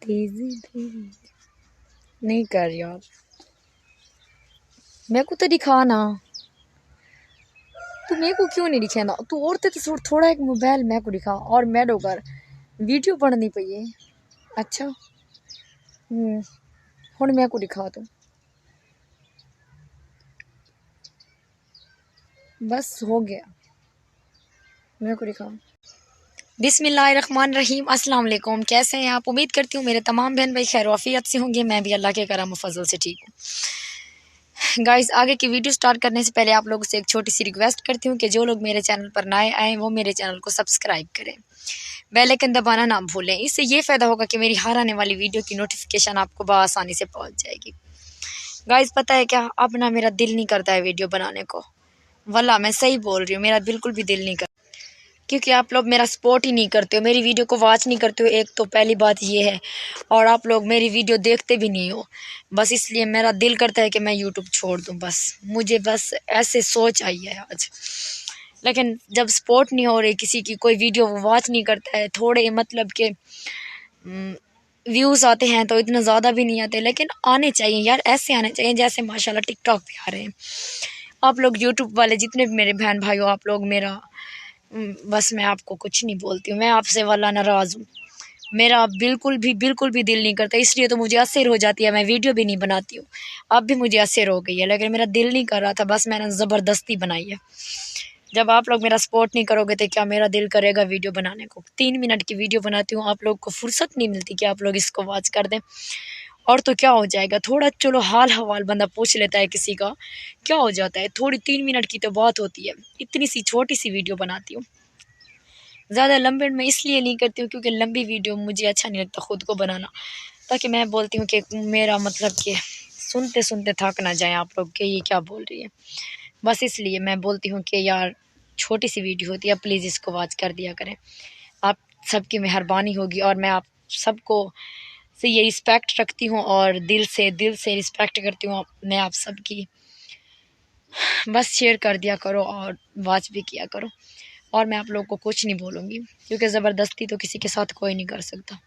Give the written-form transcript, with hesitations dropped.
तेजी तेजी नहीं कर यार, मेरे को तो दिखा ना। तू मेरे को क्यों नहीं दिखाना? तू औरते तो थोड़ा एक मोबाइल मेरे को दिखा और मैं डोकर वीडियो पढ़नी पई। अच्छा हुण मेरे को दिखा तू, बस हो गया, मेरे को दिखा। बिस्मिल्लाहिर्रहमानिर्रहीम, अस्सलाम वालेकुम। कैसे हैं आप? उम्मीद करती हूँ मेरे तमाम बहन भाई खैर वाफियत से होंगे। मैं भी अल्लाह के करम और फजल से ठीक हूँ। गाइस, आगे की वीडियो स्टार्ट करने से पहले आप लोगों से एक छोटी सी रिक्वेस्ट करती हूँ कि जो लोग मेरे चैनल पर नए आए वो मेरे चैनल को सब्सक्राइब करें, बेल आइकन दबाना ना भूलें। इससे ये फ़ायदा होगा कि मेरी हर आने वाली वीडियो की नोटिफिकेशन आपको बआसानी से पहुँच जाएगी। गाइस, पता है क्या, अब ना मेरा दिल नहीं करता है वीडियो बनाने को। वल्लाह मैं सही बोल रही हूँ, मेरा बिल्कुल भी दिल नहीं करता, क्योंकि आप लोग मेरा सपोर्ट ही नहीं करते हो, मेरी वीडियो को वॉच नहीं करते हो। एक तो पहली बात ये है, और आप लोग मेरी वीडियो देखते भी नहीं हो। बस इसलिए मेरा दिल करता है कि मैं यूट्यूब छोड़ दूं। बस मुझे बस ऐसे सोच आई है आज। लेकिन जब सपोर्ट नहीं हो रही किसी की, कोई वीडियो वॉच नहीं करता है, थोड़े मतलब के व्यूज़ आते हैं तो इतना ज़्यादा भी नहीं आते, लेकिन आने चाहिए यार, ऐसे आने चाहिए जैसे माशाल्लाह टिकटॉक पे आ रहे हैं। आप लोग यूट्यूब वाले जितने भी मेरे बहन भाई हो, आप लोग मेरा बस मैं आपको कुछ नहीं बोलती हूँ, मैं आपसे वाला नाराज़ हूँ। मेरा बिल्कुल भी दिल नहीं करता, इसलिए तो मुझे असर हो जाती है, मैं वीडियो भी नहीं बनाती हूँ। अब भी मुझे असर हो गई है, लेकिन मेरा दिल नहीं कर रहा था, बस मैंने ज़बरदस्ती बनाई है। जब आप लोग मेरा सपोर्ट नहीं करोगे तो क्या मेरा दिल करेगा वीडियो बनाने को? 3 मिनट की वीडियो बनाती हूँ, आप लोग को फुर्सत नहीं मिलती कि आप लोग इसको वॉच कर दें। और तो क्या हो जाएगा, थोड़ा चलो हाल हवाल बंदा पूछ लेता है किसी का, क्या हो जाता है? थोड़ी 3 मिनट की तो बात होती है। इतनी सी छोटी सी वीडियो बनाती हूँ, ज़्यादा लंबे मैं इसलिए नहीं करती हूँ क्योंकि लंबी वीडियो मुझे अच्छा नहीं लगता खुद को बनाना। ताकि मैं बोलती हूँ कि मेरा मतलब कि सुनते सुनते थक ना जाए आप लोग कि ये क्या बोल रही है। बस इसलिए मैं बोलती हूँ कि यार छोटी सी वीडियो होती है, प्लीज़ इसको वॉच कर दिया करें। आप सबकी मेहरबानी होगी, और मैं आप सबको से ये रिस्पेक्ट रखती हूँ और दिल से रिस्पेक्ट करती हूँ। मैं आप सबकी बस शेयर कर दिया करो और वॉच भी किया करो। और मैं आप लोगों को कुछ नहीं बोलूँगी, क्योंकि ज़बरदस्ती तो किसी के साथ कोई नहीं कर सकता।